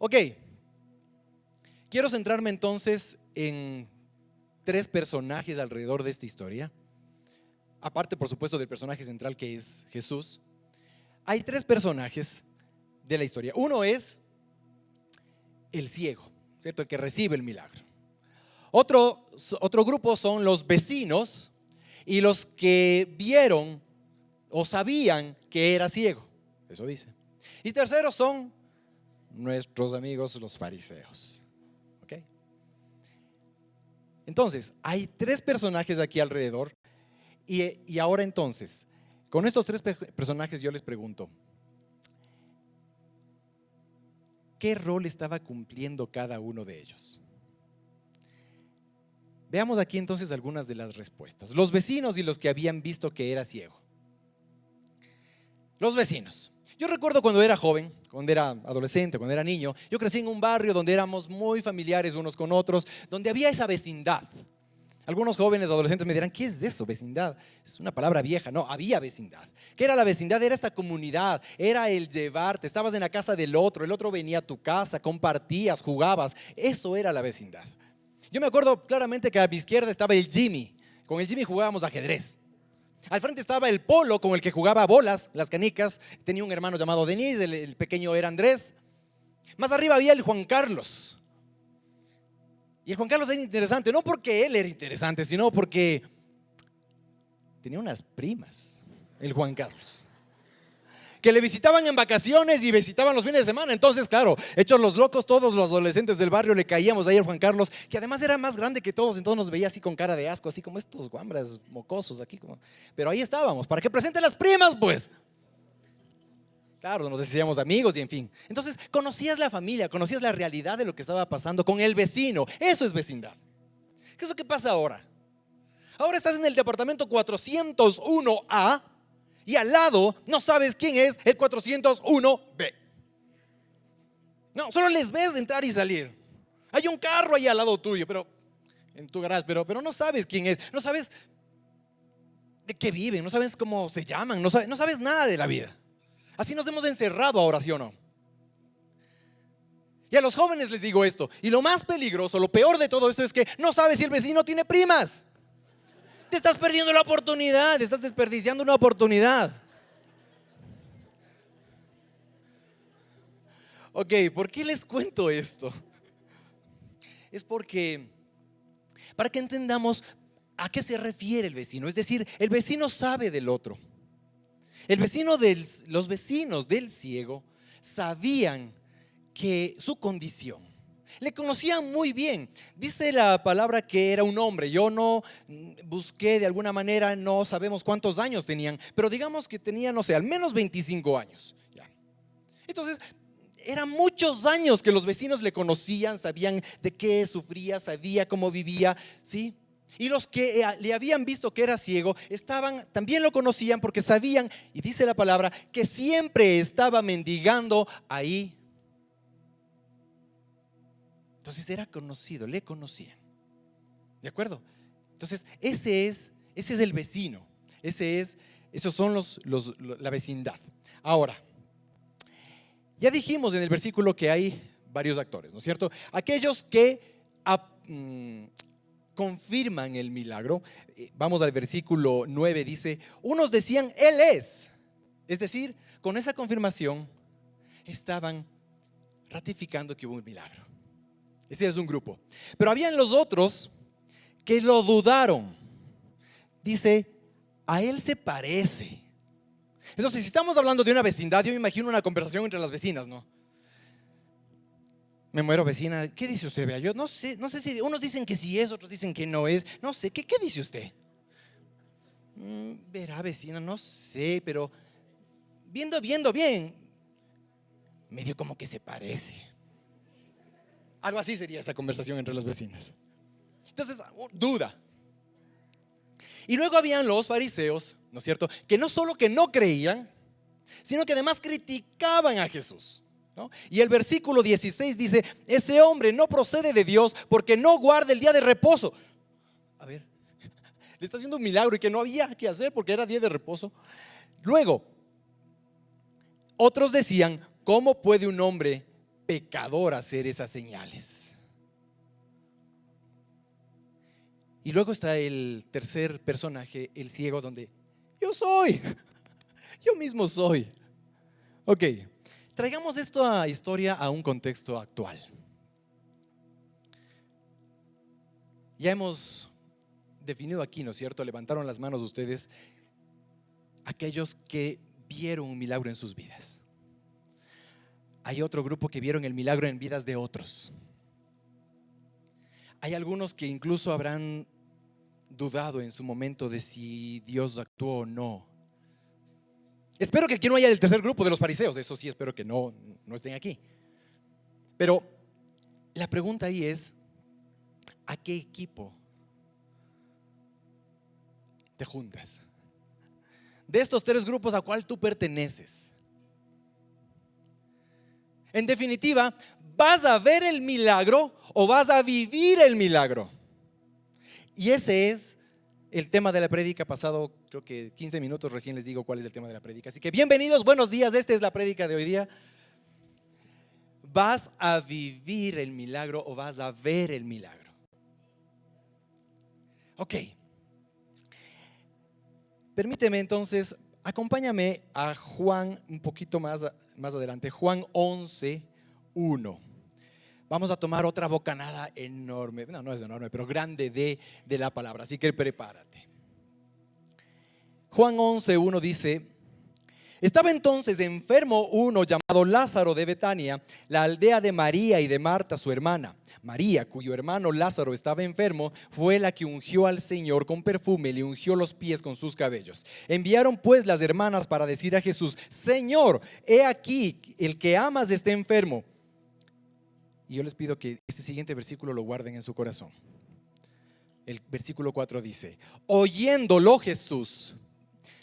Ok, quiero centrarme entonces en tres personajes alrededor de esta historia. Aparte, por supuesto, del personaje central que es Jesús. Hay tres personajes de la historia. Uno es el ciego, ¿cierto? El que recibe el milagro. Otro grupo son los vecinos y los que vieron o sabían que era ciego. Eso dice. Y tercero son nuestros amigos los fariseos. ¿Ok? Entonces, hay tres personajes aquí alrededor. Y ahora entonces, con estos tres personajes yo les pregunto, ¿qué rol estaba cumpliendo cada uno de ellos? Veamos aquí entonces algunas de las respuestas. Los vecinos y los que habían visto que era ciego. Los vecinos. Yo recuerdo cuando era joven, cuando era adolescente, cuando era niño, yo crecí en un barrio donde éramos muy familiares unos con otros, donde había esa vecindad. Algunos jóvenes adolescentes me dirán, ¿qué es eso, vecindad? Es una palabra vieja. No, había vecindad. ¿Qué era la vecindad? Era esta comunidad, era el llevarte. Estabas en la casa del otro, el otro venía a tu casa, compartías, jugabas. Eso era la vecindad. Yo me acuerdo claramente que a mi izquierda estaba el Jimmy. Con el Jimmy jugábamos ajedrez. Al frente estaba el Polo, con el que jugaba bolas, las canicas. Tenía un hermano llamado Denis, el pequeño era Andrés. Más arriba había el Juan Carlos. Y el Juan Carlos era interesante, no porque él era interesante, sino porque tenía unas primas, el Juan Carlos, que le visitaban en vacaciones y visitaban los fines de semana. Entonces, claro, hechos los locos, todos los adolescentes del barrio le caíamos ahí al Juan Carlos, que además era más grande que todos, entonces nos veía así con cara de asco, así como estos guambras mocosos aquí. Pero ahí estábamos, para que presente las primas, pues. Claro, nos decíamos amigos y en fin. Entonces, conocías la familia, conocías la realidad de lo que estaba pasando con el vecino. Eso es vecindad. ¿Qué es lo que pasa ahora? Ahora estás en el departamento 401A y al lado no sabes quién es el 401B. No, solo les ves entrar y salir. Hay un carro ahí al lado tuyo, pero en tu garaje, pero no sabes quién es. No sabes de qué viven, no sabes cómo se llaman, no sabes nada de la vida. Así nos hemos encerrado ahora, ¿sí o no? Y a los jóvenes les digo esto. Y lo más peligroso, lo peor de todo esto es que no sabes si el vecino tiene primas. Te estás perdiendo la oportunidad, te estás desperdiciando una oportunidad. Ok, ¿por qué les cuento esto? Es porque, para que entendamos a qué se refiere el vecino. Es decir, el vecino sabe del otro. Los vecinos del ciego sabían que su condición, le conocían muy bien. Dice la palabra que era un hombre. Yo no busqué de alguna manera, no sabemos cuántos años tenían, pero digamos que tenían, no sé, al menos 25 años. Ya. Entonces, eran muchos años que los vecinos le conocían, sabían de qué sufría, sabía cómo vivía, ¿sí? Y los que le habían visto que era ciego también lo conocían porque sabían, y dice la palabra, que siempre estaba mendigando ahí. Entonces era conocido, le conocían. ¿De acuerdo? Entonces ese es el vecino. Esos son la vecindad. Ahora, ya dijimos en el versículo que hay varios actores, ¿no es cierto? Aquellos que confirman el milagro. Vamos al versículo 9, dice: unos decían, Él es. Es decir, con esa confirmación estaban ratificando que hubo un milagro. Este es un grupo. Pero habían los otros que lo dudaron. Dice, a Él se parece. Entonces, si estamos hablando de una vecindad, yo me imagino una conversación entre las vecinas, ¿no? Me muero, vecina, ¿qué dice usted? Vea, yo no sé si unos dicen que sí es, otros dicen que no es. No sé, ¿qué dice usted? Verá, vecina, no sé, pero viendo bien, medio como que se parece. Algo así sería esta conversación entre las vecinas. Entonces, duda. Y luego habían los fariseos, ¿no es cierto? Que no solo que no creían, sino que además criticaban a Jesús, ¿no? Y el versículo 16 dice: ese hombre no procede de Dios porque no guarda el día de reposo. A ver, le está haciendo un milagro y que no había que hacer porque era día de reposo. Luego, otros decían: ¿cómo puede un hombre pecador hacer esas señales. Y luego está el tercer personaje, el ciego, donde yo soy, yo mismo soy. Ok, traigamos esta historia a un contexto actual. Ya hemos definido aquí, ¿no es cierto? Levantaron las manos ustedes, aquellos que vieron un milagro en sus vidas. Hay otro grupo que vieron el milagro en vidas de otros. Hay algunos que incluso habrán dudado en su momento de si Dios actuó o no. Espero que aquí no haya el tercer grupo de los fariseos. Eso sí, espero que no estén aquí. Pero la pregunta ahí es: ¿a qué equipo te juntas? De estos tres grupos, ¿a cuál tú perteneces? En definitiva, ¿vas a ver el milagro o vas a vivir el milagro? Y ese es el tema de la prédica. Pasado creo que 15 minutos recién les digo cuál es el tema de la prédica. Así que bienvenidos, buenos días, esta es la prédica de hoy día. ¿Vas a vivir el milagro o vas a ver el milagro? Ok. Permíteme entonces, acompáñame a Juan un poquito más adelante, Juan 11:1. Vamos a tomar otra bocanada enorme, no es enorme, pero grande de la palabra, así que prepárate. Juan 11:1 dice: estaba entonces enfermo uno llamado Lázaro de Betania, la aldea de María y de Marta su hermana. María, cuyo hermano Lázaro estaba enfermo, fue la que ungió al Señor con perfume, le ungió los pies con sus cabellos. Enviaron pues las hermanas para decir a Jesús: Señor, he aquí, el que amas está enfermo. Y yo les pido que este siguiente versículo lo guarden en su corazón. El versículo 4 dice: oyéndolo Jesús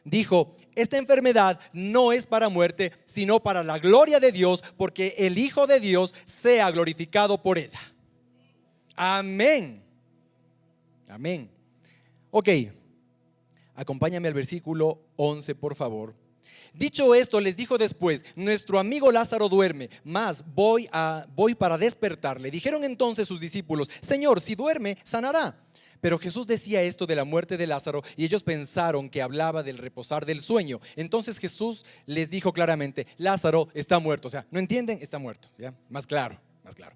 dijo: esta enfermedad no es para muerte, sino para la gloria de Dios, porque el Hijo de Dios sea glorificado por ella. Amén. Amén. Ok, acompáñame al versículo 11, por favor. Dicho esto, les dijo después: nuestro amigo Lázaro duerme, mas voy para despertarle. Dijeron entonces sus discípulos: Señor, si duerme, sanará. Pero Jesús decía esto de la muerte de Lázaro, y ellos pensaron que hablaba del reposar del sueño. Entonces Jesús les dijo claramente: Lázaro está muerto. O sea, ¿no entienden? Está muerto. ¿Ya? Más claro, más claro.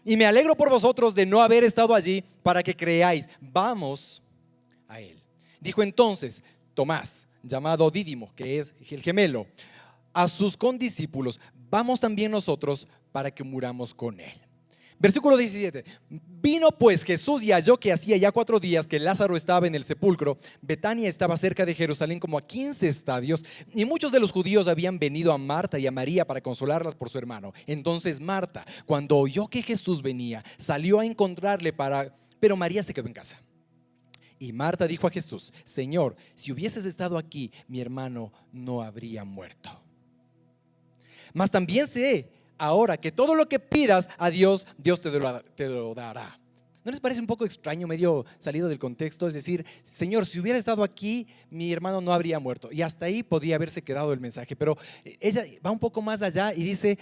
Y me alegro por vosotros de no haber estado allí, para que creáis. Vamos a él. Dijo entonces Tomás, llamado Dídimo, que es el gemelo, a sus condiscípulos: vamos también nosotros para que muramos con él. Versículo 17. Vino pues Jesús y halló que hacía ya 4 días que Lázaro estaba en el sepulcro. Betania estaba cerca de Jerusalén, como a 15 estadios, y muchos de los judíos habían venido a Marta y a María para consolarlas por su hermano. Entonces Marta, cuando oyó que Jesús venía, salió a encontrarle, pero María se quedó en casa. Y Marta dijo a Jesús: Señor, si hubieses estado aquí, mi hermano no habría muerto. Mas también sé ahora que todo lo que pidas a Dios, Dios te lo dará. ¿No les parece un poco extraño, medio salido del contexto? Es decir, Señor, si hubiera estado aquí, mi hermano no habría muerto. Y hasta ahí podía haberse quedado el mensaje. Pero ella va un poco más allá y dice: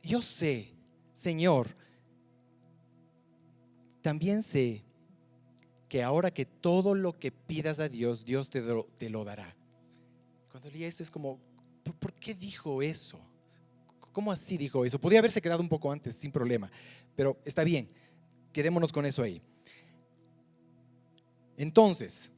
yo sé, Señor, también sé que ahora que todo lo que pidas a Dios, Dios te lo dará. Cuando leí esto es como: ¿por qué dijo eso? ¿Cómo así dijo eso? Podría haberse quedado un poco antes, sin problema, pero está bien, quedémonos con eso ahí. Entonces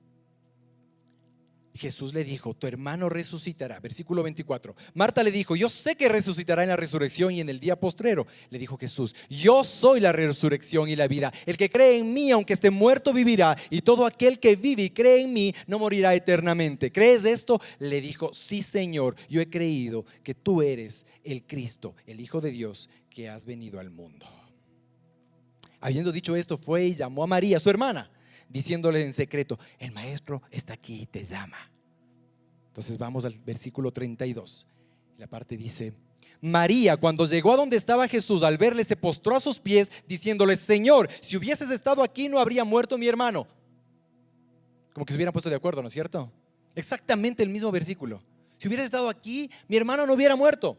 Jesús le dijo: tu hermano resucitará. Versículo 24. Marta le dijo: yo sé que resucitará en la resurrección y en el día postrero. Le dijo Jesús: yo soy la resurrección y la vida. El que cree en mí, aunque esté muerto, vivirá. Y todo aquel que vive y cree en mí no morirá eternamente. ¿Crees esto? Le dijo: sí, Señor, yo he creído que tú eres el Cristo, el Hijo de Dios, que has venido al mundo. Habiendo dicho esto, fue y llamó a María, su hermana, diciéndole en secreto: el maestro está aquí y te llama. Entonces vamos al versículo 32. La parte dice: María, cuando llegó a donde estaba Jesús, al verle se postró a sus pies, diciéndole: Señor, si hubieses estado aquí, no habría muerto mi hermano. Como que se hubieran puesto de acuerdo, ¿no es cierto? Exactamente el mismo versículo. Si hubieras estado aquí, mi hermano no hubiera muerto.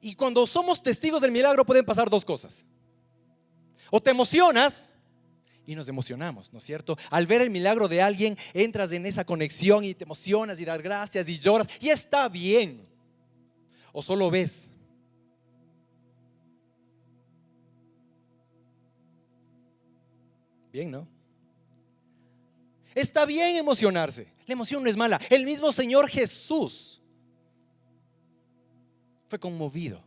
Y cuando somos testigos del milagro pueden pasar dos cosas. O te emocionas y nos emocionamos, ¿no es cierto? Al ver el milagro de alguien entras en esa conexión y te emocionas y das gracias y lloras y está bien. O solo ves. Bien, ¿no? Está bien emocionarse. La emoción no es mala. El mismo Señor Jesús fue conmovido,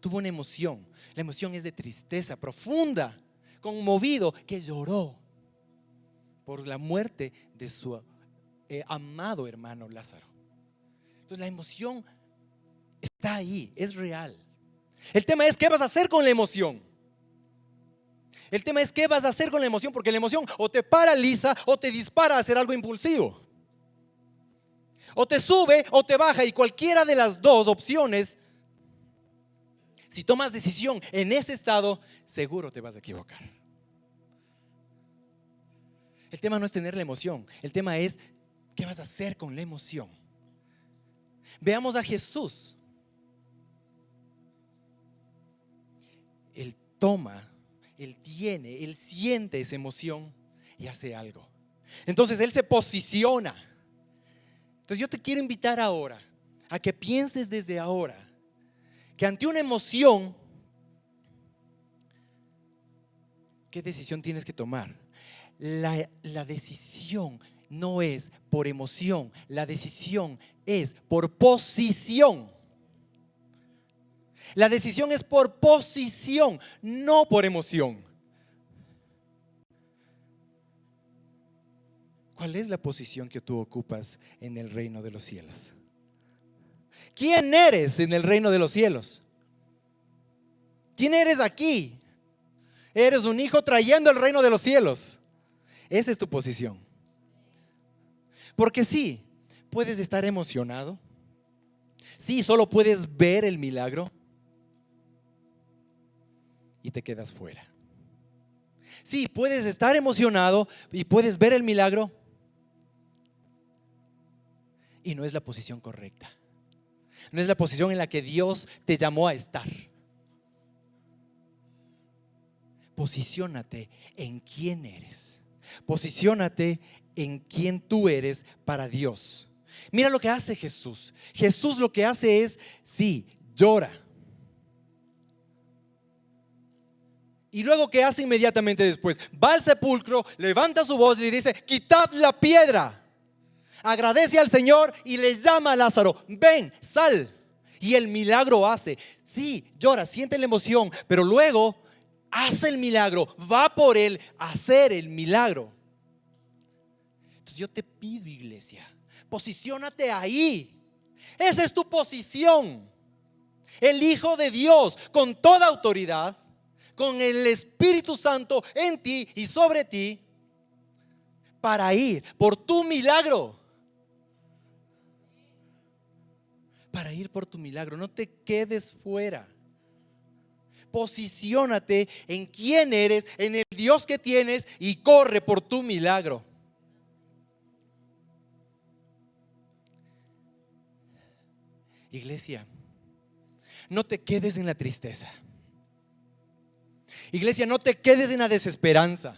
tuvo una emoción. La emoción es de tristeza profunda, conmovido, que lloró por la muerte de su amado hermano Lázaro. Entonces la emoción está ahí, es real. El tema es qué vas a hacer con la emoción. El tema es qué vas a hacer con la emoción, porque la emoción o te paraliza o te dispara a hacer algo impulsivo. O te sube o te baja, y cualquiera de las dos opciones, si tomas decisión en ese estado, seguro te vas a equivocar. El tema no es tener la emoción, el tema es qué vas a hacer con la emoción. Veamos a Jesús. Él toma, Él tiene, Él siente esa emoción y hace algo. Entonces Él se posiciona. Entonces yo te quiero invitar ahora a que pienses desde ahora que ante una emoción, ¿qué decisión tienes que tomar? La decisión no es por emoción, la decisión es por posición. La decisión es por posición, no por emoción. ¿Cuál es la posición que tú ocupas en el reino de los cielos? ¿Quién eres en el reino de los cielos? ¿Quién eres aquí? Eres un hijo trayendo el reino de los cielos. Esa es tu posición. Porque sí, puedes estar emocionado. Sí, solo puedes ver el milagro y te quedas fuera. Sí, puedes estar emocionado y puedes ver el milagro y no es la posición correcta. No es la posición en la que Dios te llamó a estar. Posiciónate en quién eres. Posiciónate en quién tú eres para Dios. Mira lo que hace Jesús. Jesús lo que hace es, sí, llora. Y luego, ¿qué hace inmediatamente después? Va al sepulcro, levanta su voz y le dice: quitad la piedra. Agradece al Señor y le llama a Lázaro: ven, sal. Y el milagro hace. Sí, llora, siente la emoción, pero luego hace el milagro, va por él a hacer el milagro. Entonces yo te pido, iglesia, posiciónate ahí. Esa es tu posición. El Hijo de Dios con toda autoridad, con el Espíritu Santo en ti y sobre ti, para ir por tu milagro. Para ir por tu milagro, no te quedes fuera. Posiciónate en quién eres, en el Dios que tienes, y corre por tu milagro. Iglesia, no te quedes en la tristeza. Iglesia, no te quedes en la desesperanza.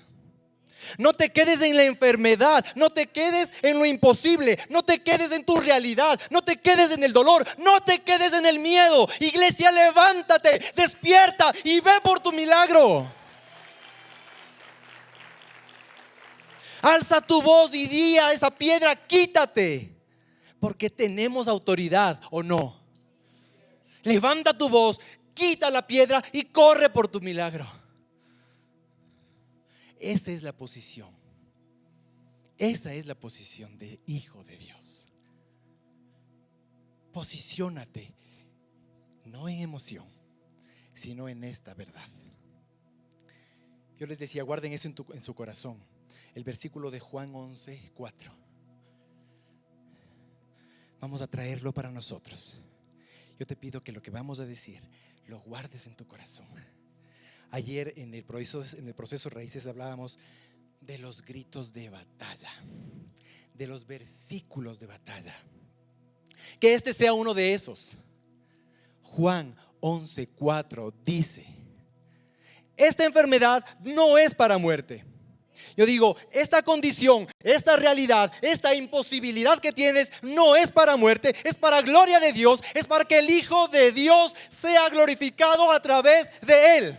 No te quedes en la enfermedad, no te quedes en lo imposible, no te quedes en tu realidad, no te quedes en el dolor, no te quedes en el miedo. Iglesia, levántate, despierta y ve por tu milagro. Alza tu voz y di a esa piedra: quítate, porque tenemos autoridad, ¿o no? Levanta tu voz, quita la piedra y corre por tu milagro. Esa es la posición. Esa es la posición de hijo de Dios. Posiciónate, no en emoción, sino en esta verdad. Yo les decía, guarden eso en su corazón. El versículo de Juan 11:4. Vamos a traerlo para nosotros. Yo te pido que lo que vamos a decir lo guardes en tu corazón. Ayer en el proceso Raíces hablábamos de los gritos de batalla, de los versículos de batalla. Que este sea uno de esos. Juan 11:4 dice: esta enfermedad no es para muerte. Yo digo, esta condición, esta realidad, esta imposibilidad que tienes no es para muerte, es para gloria de Dios, es para que el Hijo de Dios sea glorificado a través de él.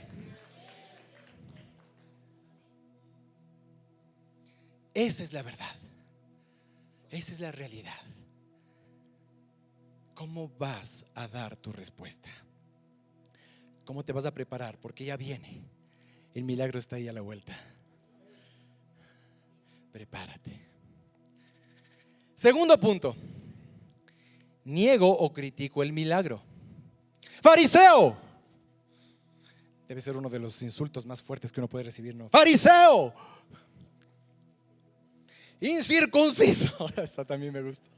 Esa es la verdad. Esa es la realidad. ¿Cómo vas a dar tu respuesta? ¿Cómo te vas a preparar? Porque ya viene. El milagro está ahí a la vuelta. Prepárate. Segundo punto: niego o critico el milagro. ¡Fariseo! Debe ser uno de los insultos más fuertes que uno puede recibir, ¿no? ¡Fariseo! Incircunciso. Esa también me gusta.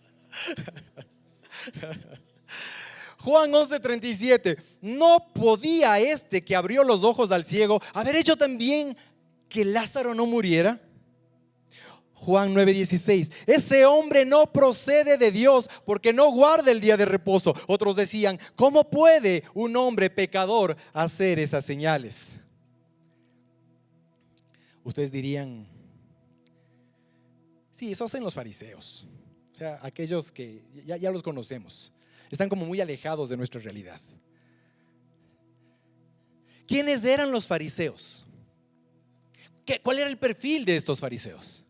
Juan 11:37. ¿No podía este que abrió los ojos al ciego haber hecho también que Lázaro no muriera? Juan 9:16. Ese hombre no procede de Dios porque no guarda el día de reposo. Otros decían: ¿cómo puede un hombre pecador hacer esas señales? Ustedes dirían: sí, eso hacen los fariseos. O sea, aquellos que ya los conocemos. Están como muy alejados de nuestra realidad. ¿Quiénes eran los fariseos? ¿Cuál era el perfil de estos fariseos?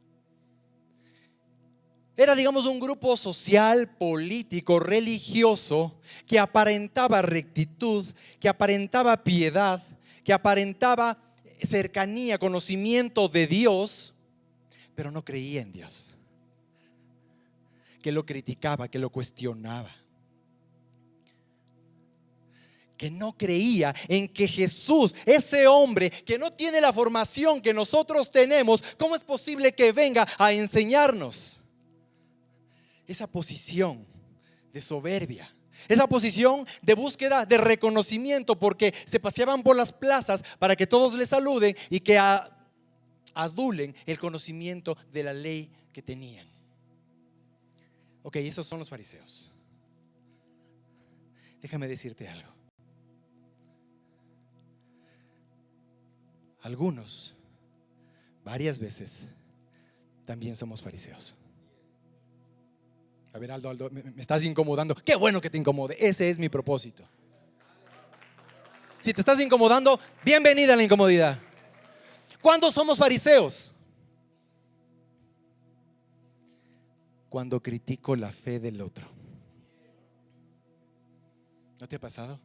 Era, digamos, un grupo social, político, religioso que aparentaba rectitud, que aparentaba piedad, que aparentaba cercanía, conocimiento de Dios, pero no creía en Dios, que lo criticaba, que lo cuestionaba, que no creía en que Jesús, ese hombre que no tiene la formación que nosotros tenemos, ¿cómo es posible que venga a enseñarnos? Esa posición de soberbia, esa posición de búsqueda de reconocimiento, porque se paseaban por las plazas para que todos les saluden y que adulen el conocimiento de la ley que tenían. Ok, esos son los fariseos. Déjame decirte algo. Algunos, varias veces, también somos fariseos. A ver, Aldo, me estás incomodando. Qué bueno que te incomode. Ese es mi propósito. Si te estás incomodando, bienvenida a la incomodidad. ¿Cuándo somos fariseos? Cuando critico la fe del otro. ¿No te ha pasado?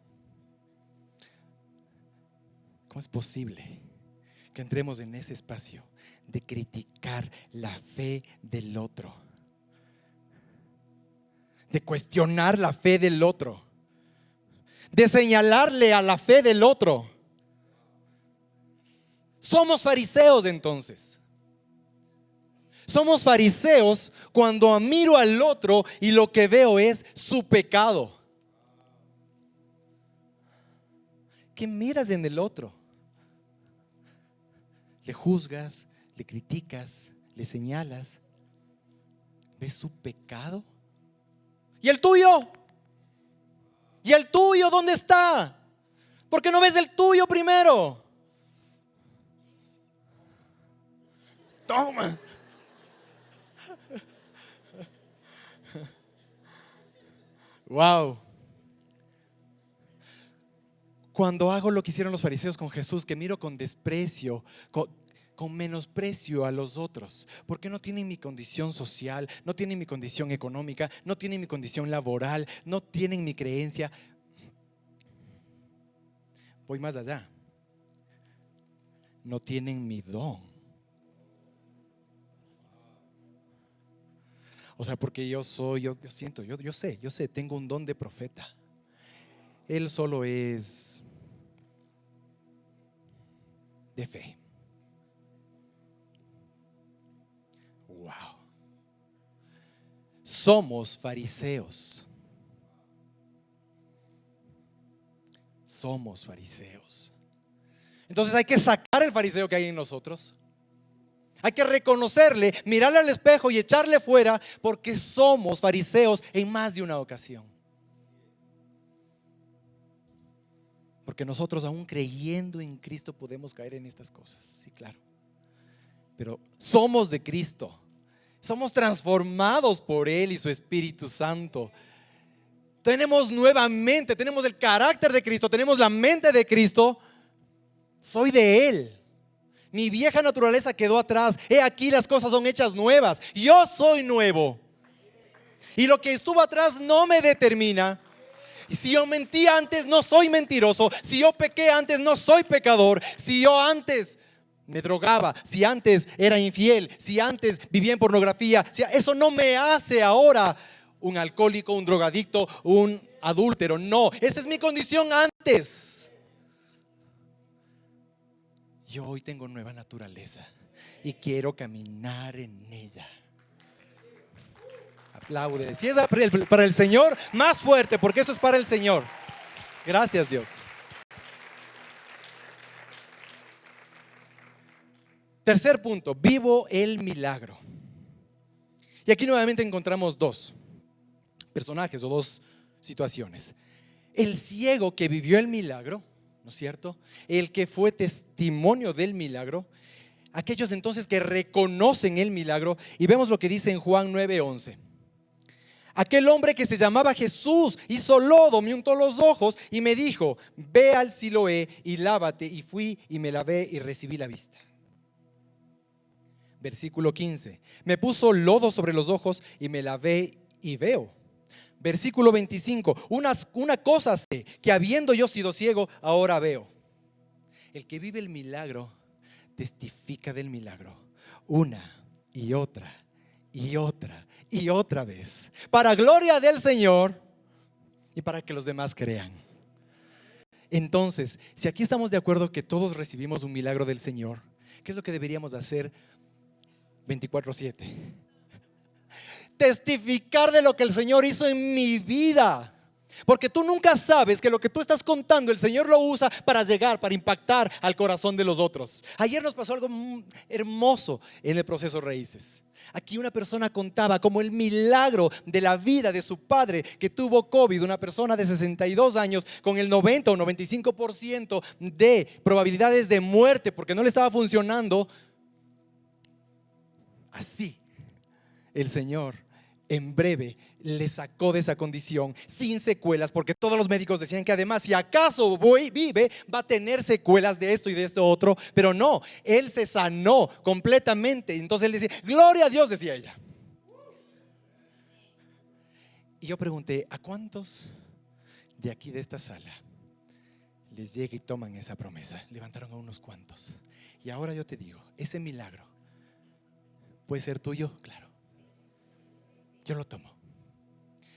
¿Cómo es posible que entremos en ese espacio de criticar la fe del otro? De cuestionar la fe del otro, de señalarle a la fe del otro. Somos fariseos entonces. Somos fariseos cuando miro al otro y lo que veo es su pecado. ¿Qué miras en el otro? Le juzgas, le criticas, le señalas. ¿Ves su pecado? ¿Y el tuyo? ¿Y el tuyo dónde está? ¿Por qué no ves el tuyo primero? Toma. Wow. Cuando hago lo que hicieron los fariseos con Jesús, que miro con desprecio, con menosprecio a los otros, porque no tienen mi condición social, no tienen mi condición económica, no tienen mi condición laboral, no tienen mi creencia. Voy más allá. No tienen mi don. O sea, porque yo siento, yo sé, tengo un don de profeta. Él solo es de fe. Wow. Somos fariseos. Somos fariseos. Entonces hay que sacar el fariseo que hay en nosotros. Hay que reconocerle, mirarle al espejo y echarle fuera, porque somos fariseos en más de una ocasión. Porque nosotros aún creyendo en Cristo podemos caer en estas cosas, sí, claro. Pero somos de Cristo, somos transformados por Él y su Espíritu Santo. Tenemos nuevamente, tenemos el carácter de Cristo, tenemos la mente de Cristo. Soy de Él. Mi vieja naturaleza quedó atrás. He aquí las cosas son hechas nuevas. Yo soy nuevo. Y lo que estuvo atrás no me determina. Y si yo mentí antes, no soy mentiroso. Si yo pequé antes, no soy pecador. Si yo antes me drogaba, si antes era infiel, si antes vivía en pornografía, eso no me hace ahora un alcohólico, un drogadicto, un adúltero. No, esa es mi condición antes. Yo hoy tengo nueva naturaleza y quiero caminar en ella. Aplaude. Si es para el Señor, más fuerte, porque eso es para el Señor. Gracias, Dios. Tercer punto, vivo el milagro. Y aquí nuevamente encontramos dos personajes o dos situaciones. El ciego que vivió el milagro, ¿no es cierto? El que fue testimonio del milagro. Aquellos entonces que reconocen el milagro. Y vemos lo que dice en Juan 9:11. Aquel hombre que se llamaba Jesús hizo lodo, me untó los ojos y me dijo: ve al Siloé y lávate. Y fui y me lavé y recibí la vista. Versículo 15. Me puso lodo sobre los ojos y me lavé y veo. Versículo 25. Una cosa sé, que habiendo yo sido ciego, ahora veo. El que vive el milagro testifica del milagro una y otra y otra y otra vez, para gloria del Señor y para que los demás crean. Entonces, si aquí estamos de acuerdo que todos recibimos un milagro del Señor, ¿qué es lo que deberíamos hacer 24/7? Testificar de lo que el Señor hizo en mi vida. Porque tú nunca sabes que lo que tú estás contando el Señor lo usa para llegar, para impactar al corazón de los otros. Ayer nos pasó algo hermoso en el proceso Raíces. Aquí una persona contaba como el milagro de la vida de su padre que tuvo COVID, una persona de 62 años con el 90 o 95% de probabilidades de muerte porque no le estaba funcionando. Así el Señor en breve le sacó de esa condición sin secuelas, porque todos los médicos decían que además si acaso vive va a tener secuelas de esto y de esto otro, pero no, él se sanó completamente. Entonces él decía: gloria a Dios, decía ella. Y yo pregunté: ¿a cuántos de aquí de esta sala les llega y toman esa promesa? Levantaron a unos cuantos. Y ahora yo te digo, ese milagro puede ser tuyo, claro. Yo lo tomo.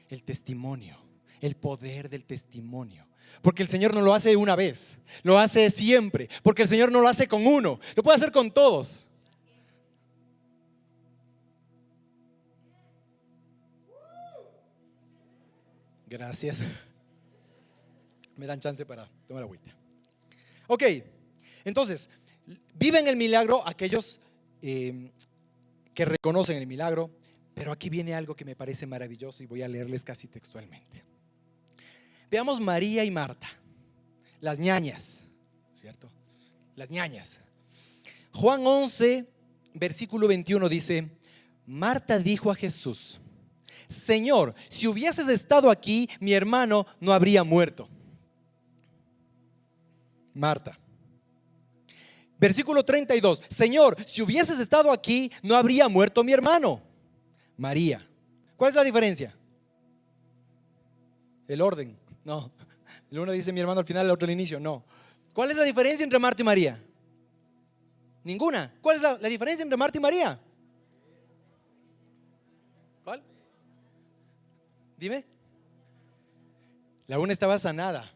El testimonio, el poder del testimonio. Porque el Señor no lo hace una vez, lo hace siempre. Porque el Señor no lo hace con uno, lo puede hacer con todos. Gracias. Me dan chance para tomar agüita. Ok, entonces, viven el milagro aquellos que reconocen el milagro. Pero aquí viene algo que me parece maravilloso y voy a leerles casi textualmente. Veamos María y Marta, las ñañas, ¿cierto? Las ñañas. Juan 11, versículo 21 dice: Marta dijo a Jesús: Señor, si hubieses estado aquí, mi hermano no habría muerto. Marta. Versículo 32: Señor, si hubieses estado aquí, no habría muerto mi hermano. María. ¿Cuál es la diferencia? El orden. No. El uno dice mi hermano al final, el otro al inicio. No. ¿Cuál es la diferencia entre Marta y María? Ninguna. ¿Cuál es la diferencia entre Marta y María? ¿Cuál? Dime. La una estaba sanada.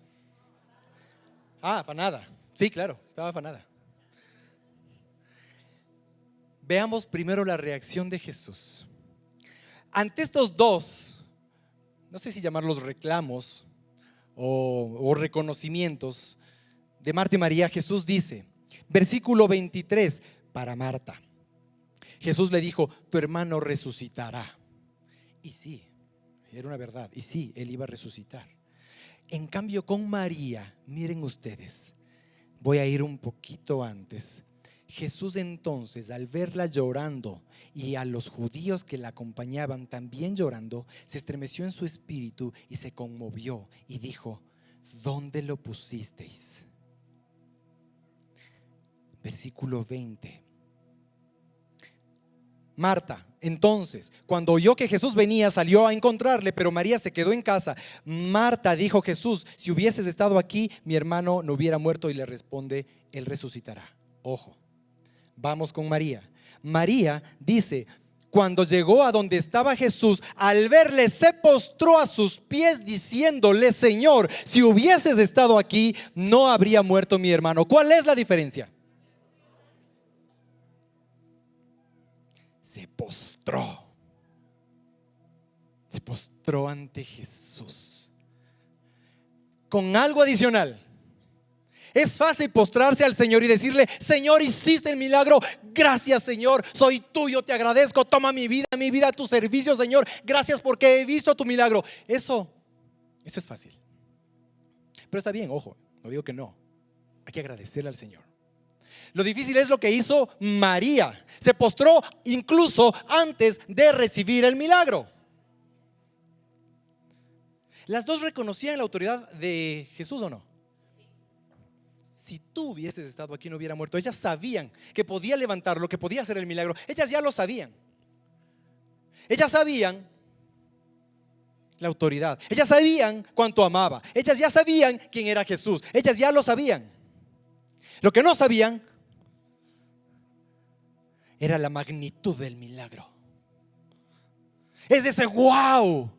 Afanada. Sí, claro, estaba afanada. Veamos primero la reacción de Jesús. Ante estos dos, no sé si llamarlos reclamos o reconocimientos de Marta y María, Jesús dice, versículo 23, para Marta, Jesús le dijo: tu hermano resucitará. Y sí, era una verdad, y sí, él iba a resucitar. En cambio con María, miren ustedes, voy a ir un poquito antes. Jesús entonces, al verla llorando y a los judíos que la acompañaban también llorando, se estremeció en su espíritu y se conmovió y dijo: ¿dónde lo pusisteis? Versículo 20. Marta, entonces, cuando oyó que Jesús venía, salió a encontrarle, pero María se quedó en casa. Marta dijo: Jesús, si hubieses estado aquí, mi hermano no hubiera muerto. Y le responde: él resucitará. Ojo, vamos con María. María dice: cuando llegó a donde estaba Jesús, al verle se postró a sus pies diciéndole: Señor, si hubieses estado aquí, no habría muerto mi hermano. ¿Cuál es la diferencia? Se postró ante Jesús con algo adicional. Es fácil postrarse al Señor y decirle: Señor, hiciste el milagro, gracias Señor, soy tuyo, te agradezco, toma mi vida a tu servicio, Señor, gracias porque he visto tu milagro. Eso es fácil, pero está bien, ojo, no digo que no, hay que agradecerle al Señor. Lo difícil es lo que hizo María. Se postró incluso antes de recibir el milagro. ¿Las dos reconocían la autoridad de Jesús o no? Si tú hubieses estado aquí, no hubiera muerto. Ellas sabían que podía levantarlo, que podía hacer el milagro. Ellas ya lo sabían. Ellas sabían la autoridad. Ellas sabían cuánto amaba. Ellas ya sabían quién era Jesús. Ellas ya lo sabían. Lo que no sabían era la magnitud del milagro. Es ese wow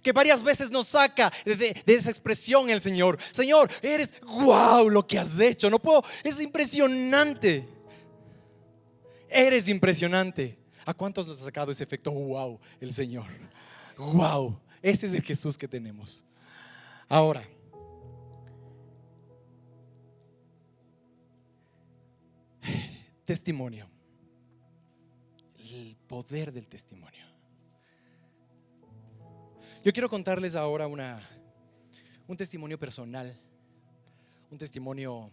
que varias veces nos saca de esa expresión el Señor. Señor, eres wow lo que has hecho. No puedo, es impresionante. Eres impresionante. ¿A cuántos nos ha sacado ese efecto wow el Señor? Wow, ese es el Jesús que tenemos. Ahora, testimonio. El poder del testimonio. Yo quiero contarles ahora un testimonio personal, un testimonio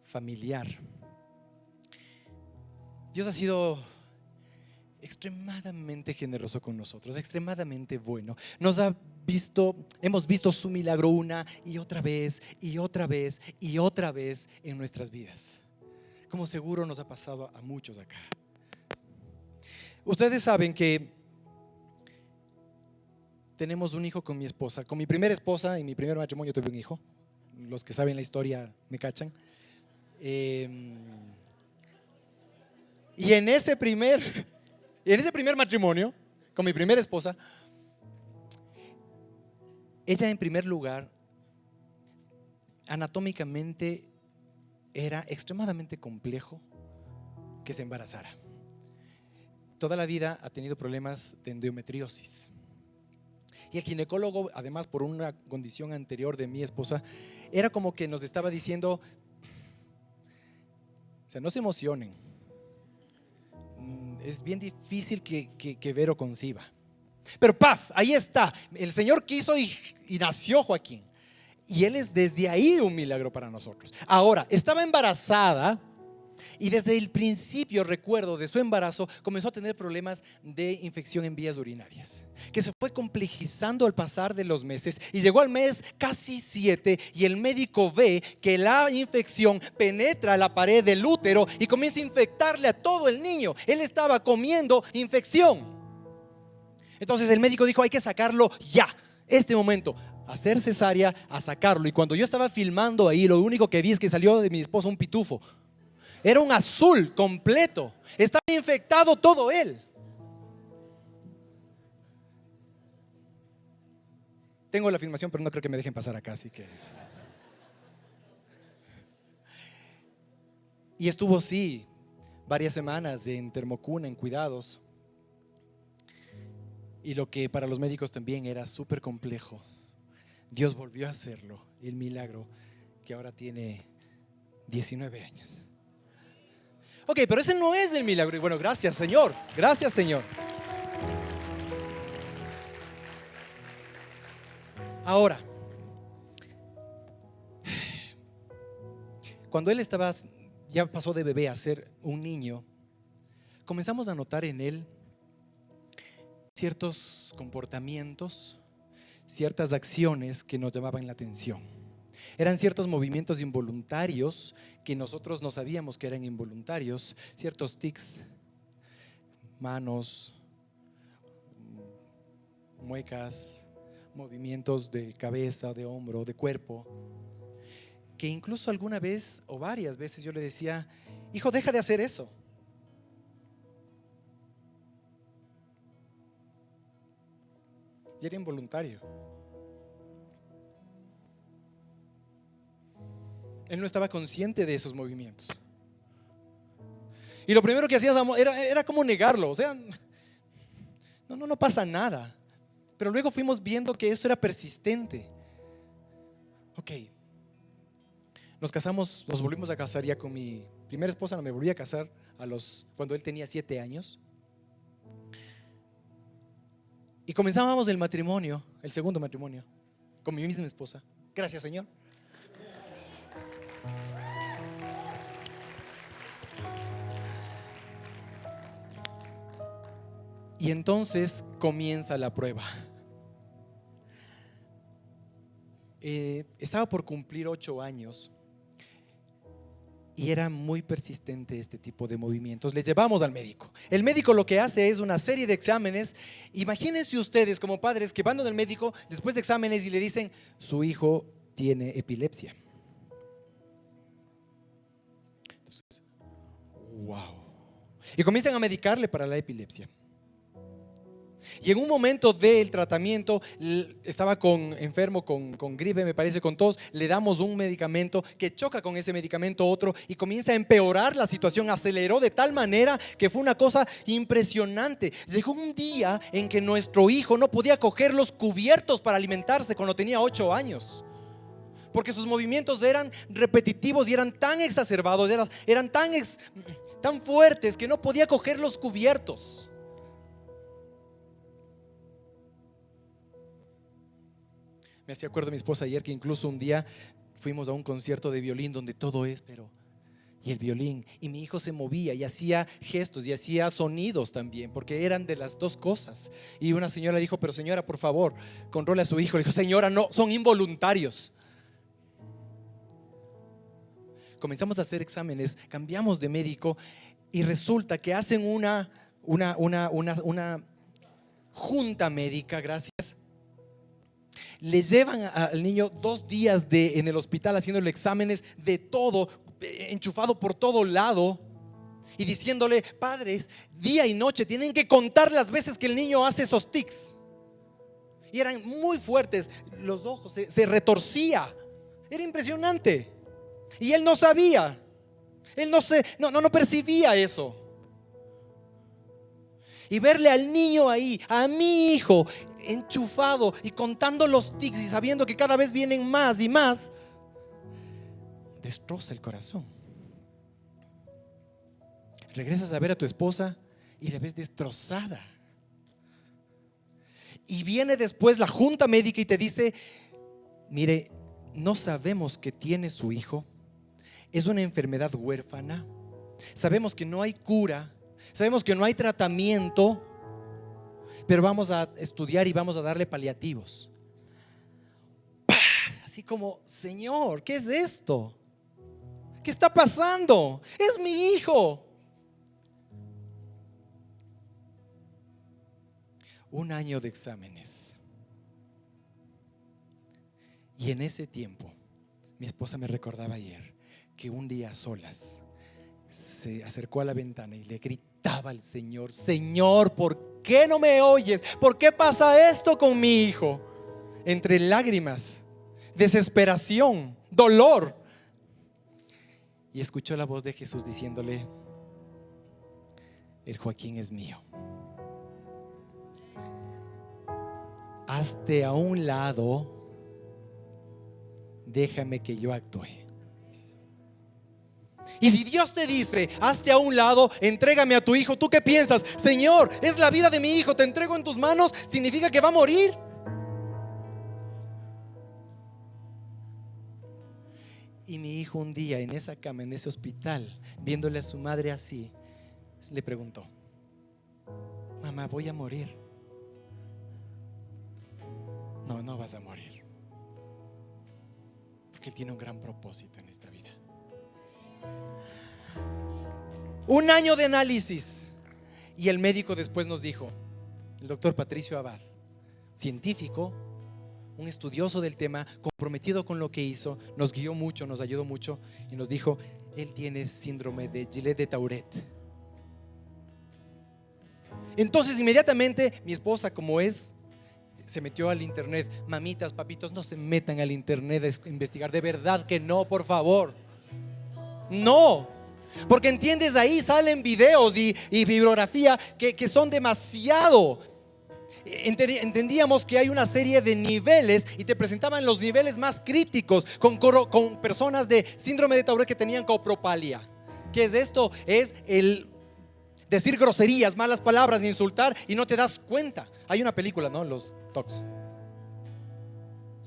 familiar. Dios ha sido extremadamente generoso con nosotros, extremadamente bueno. Hemos visto su milagro una y otra vez y otra vez y otra vez en nuestras vidas, como seguro nos ha pasado a muchos acá. Ustedes saben que tenemos un hijo con mi esposa. Con mi primera esposa, en mi primer matrimonio tuve un hijo. Los que saben la historia me cachan. Y en ese primer matrimonio, con mi primera esposa, ella en primer lugar, anatómicamente era extremadamente complejo que se embarazara. Toda la vida ha tenido problemas de endometriosis. Y el ginecólogo, además por una condición anterior de mi esposa, era como que nos estaba diciendo: o sea, no se emocionen, es bien difícil que Vero conciba. Pero ¡paf! Ahí está, el Señor quiso y nació Joaquín. Y él es desde ahí un milagro para nosotros. Ahora, estaba embarazada y desde el principio, recuerdo, de su embarazo comenzó a tener problemas de infección en vías urinarias, que se fue complejizando al pasar de los meses y llegó al mes casi 7 y el médico ve que la infección penetra la pared del útero y comienza a infectarle a todo el niño. Él estaba comiendo infección. Entonces el médico dijo: hay que sacarlo ya, este momento. Hacer cesárea, a sacarlo. Y cuando yo estaba filmando ahí, lo único que vi es que salió de mi esposa un pitufo. Era un azul completo. Estaba infectado todo él. Tengo la filmación, pero no creo que me dejen pasar acá, así que. Y estuvo sí varias semanas en termocuna, en cuidados. Y lo que para los médicos también era súper complejo, Dios volvió a hacerlo. El milagro que ahora tiene 19 años. Ok, pero ese no es el milagro. Y bueno, gracias Señor, gracias Señor. Ahora, cuando él estaba, ya pasó de bebé a ser un niño, comenzamos a notar en él ciertos comportamientos, ciertas acciones que nos llamaban la atención. Eran ciertos movimientos involuntarios que nosotros no sabíamos que eran involuntarios, ciertos tics, manos, muecas, movimientos de cabeza, de hombro, de cuerpo, que incluso alguna vez o varias veces yo le decía: hijo, deja de hacer eso. Y era involuntario. Él no estaba consciente de esos movimientos. Y lo primero que hacía era como negarlo. O sea, no pasa nada. Pero luego fuimos viendo que esto era persistente. Ok. Nos casamos, nos volvimos a casar ya con mi primera esposa. No, me volví a casar cuando él tenía 7 años. Y comenzábamos el matrimonio, el segundo matrimonio, con mi misma esposa. Gracias, Señor. Y entonces comienza la prueba. Estaba por cumplir 8 años y era muy persistente este tipo de movimientos. Le llevamos al médico. El médico lo que hace es una serie de exámenes. Imagínense ustedes como padres que van al médico después de exámenes y le dicen: su hijo tiene epilepsia. Entonces, wow. Y comienzan a medicarle para la epilepsia. Y en un momento del tratamiento, estaba enfermo con gripe, me parece, con tos. Le damos un medicamento que choca con ese medicamento otro y comienza a empeorar la situación. Aceleró de tal manera que fue una cosa impresionante. Llegó un día en que nuestro hijo no podía coger los cubiertos para alimentarse cuando tenía 8 años, porque sus movimientos eran repetitivos y eran tan exacerbados, eran tan fuertes que no podía coger los cubiertos. Me hacía acuerdo mi esposa ayer que incluso un día fuimos a un concierto de violín donde todo es, y el violín, y mi hijo se movía y hacía gestos y hacía sonidos también, porque eran de las dos cosas. Y una señora dijo: pero señora, por favor, controle a su hijo. Le dijo: señora, no, son involuntarios. Comenzamos a hacer exámenes, cambiamos de médico y resulta que hacen una junta médica, gracias. Le llevan al niño 2 días en el hospital haciéndole exámenes de todo, enchufado por todo lado, y diciéndole: padres, día y noche tienen que contar las veces que el niño hace esos tics. Y eran muy fuertes, los ojos se retorcía, era impresionante. Y él no sabía, él no percibía eso. Y verle al niño ahí, a mi hijo, enchufado y contando los tics y sabiendo que cada vez vienen más y más, destroza el corazón. Regresas a ver a tu esposa y la ves destrozada. Y viene después la junta médica y te dice: mire, no sabemos qué tiene su hijo, es una enfermedad huérfana, sabemos que no hay cura, sabemos que no hay tratamiento, pero vamos a estudiar y vamos a darle paliativos. ¡Pah! Así como: Señor, ¿qué es esto? ¿Qué está pasando? Es mi hijo. 1 año de exámenes. Y en ese tiempo, mi esposa me recordaba ayer que un día a solas se acercó a la ventana y le gritaba al Señor: Señor, ¿por qué no me oyes? ¿Por qué pasa esto con mi hijo? Entre lágrimas, desesperación, dolor. Y escuchó la voz de Jesús diciéndole: el Joaquín es mío. Hazte a un lado, déjame que yo actúe. Y si Dios te dice: hazte a un lado, entrégame a tu hijo, ¿tú qué piensas? Señor, es la vida de mi hijo, te entrego en tus manos, ¿significa que va a morir? Y mi hijo hijo un día en esa cama, en ese hospital, viéndole a su madre así, le preguntó: mamá, voy a morir. No, no vas a morir, porque Él tiene un gran propósito en esta vida. Un año de análisis, y el médico después nos dijo, el doctor Patricio Abad, científico, un estudioso del tema, comprometido con lo que hizo, nos guió mucho, nos ayudó mucho, y nos dijo: él tiene síndrome de Gillet de Tourette. Entonces inmediatamente mi esposa, como es, se metió al internet. Mamitas, papitos, no se metan al internet a investigar, de verdad que no, por favor. No, porque entiendes, ahí salen videos y bibliografía que son demasiado. Entendíamos que hay una serie de niveles y te presentaban los niveles más críticos con personas de síndrome de Tourette que tenían copropalia. ¿Qué es esto? Es el decir groserías, malas palabras, insultar y no te das cuenta. Hay una película, ¿no? Los Talks.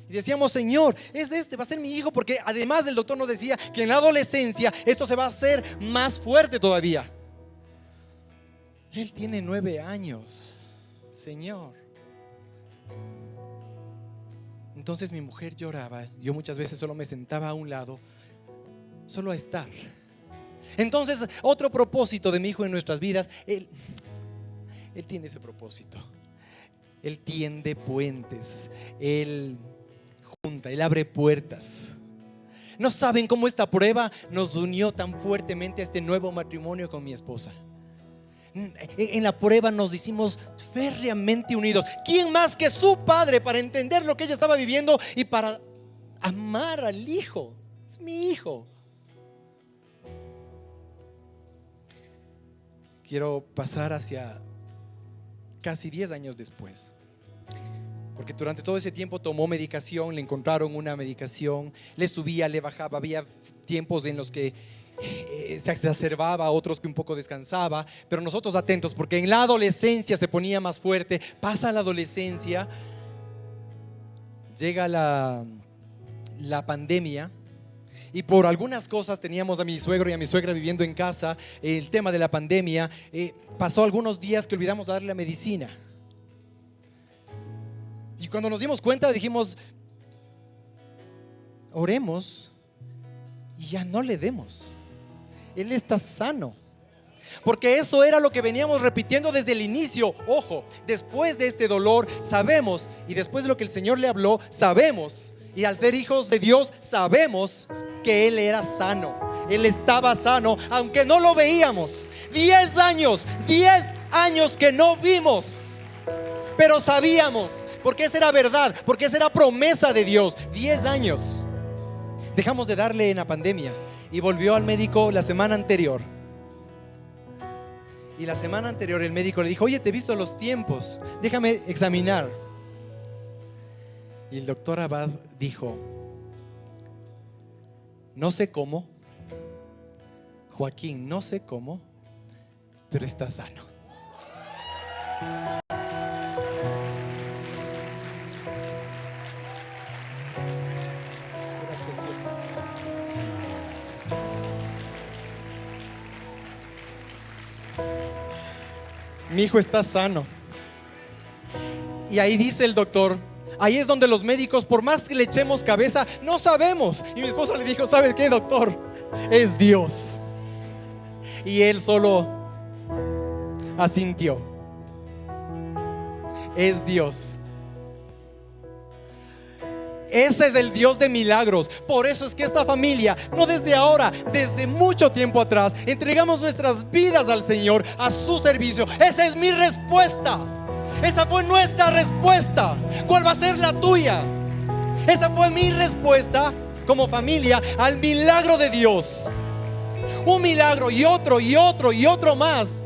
Y decíamos: Señor, va a ser mi hijo, porque además el doctor nos decía que en la adolescencia esto se va a hacer más fuerte todavía. Él tiene 9 años, Señor. Entonces mi mujer lloraba. Yo muchas veces solo me sentaba a un lado, solo a estar. Entonces, otro propósito de mi hijo en nuestras vidas, él tiene ese propósito. Él tiende puentes, Él junta, Él abre puertas. No saben cómo esta prueba nos unió tan fuertemente a este nuevo matrimonio con mi esposa. En la prueba nos hicimos férreamente unidos. ¿Quién más que su padre para entender lo que ella estaba viviendo y para amar al hijo? Es mi hijo. Quiero pasar hacia casi 10 años después, porque durante todo ese tiempo tomó medicación, le encontraron una medicación, le subía, le bajaba, había tiempos en los que se exacerbaba, otros que un poco descansaba, pero nosotros atentos, porque en la adolescencia se ponía más fuerte. Pasa la adolescencia, llega la pandemia. Y por algunas cosas teníamos a mi suegro y a mi suegra viviendo en casa. El tema de la pandemia, pasó algunos días que olvidamos darle la medicina. Y cuando nos dimos cuenta dijimos: oremos y ya no le demos. Él está sano. Porque eso era lo que veníamos repitiendo desde el inicio. Ojo, después de este dolor sabemos, y después de lo que el Señor le habló, sabemos, y al ser hijos de Dios sabemos que Él era sano. Él estaba sano, aunque no lo veíamos. 10 años que no vimos, pero sabíamos, porque esa era verdad, porque esa era promesa de Dios. 10 años. Dejamos de darle en la pandemia y volvió al médico la semana anterior. Y la semana anterior el médico le dijo: oye, te he visto los tiempos, déjame examinar. Y el doctor Abad dijo: no sé cómo, Joaquín, no sé cómo, pero está sano. Gracias, Dios. Mi hijo está sano. Y ahí dice el doctor, ahí es donde los médicos, por más que le echemos cabeza, no sabemos. Y mi esposa le dijo: ¿sabe qué, doctor? Es Dios. Y él solo asintió. Es Dios. Ese es el Dios de milagros. Por eso es que esta familia, no desde ahora, desde mucho tiempo atrás, entregamos nuestras vidas al Señor, a su servicio. Esa es mi respuesta. Esa fue nuestra respuesta. ¿Cuál va a ser la tuya? Esa fue mi respuesta como familia al milagro de Dios. Un milagro y otro y otro y otro más.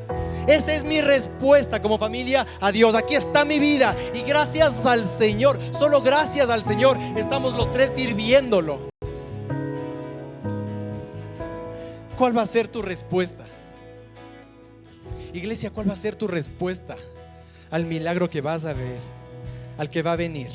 Esa es mi respuesta como familia a Dios. Aquí está mi vida y gracias al Señor, solo gracias al Señor, estamos los tres sirviéndolo. ¿Cuál va a ser tu respuesta? Iglesia, ¿cuál va a ser tu respuesta al milagro que vas a ver, al que va a venir?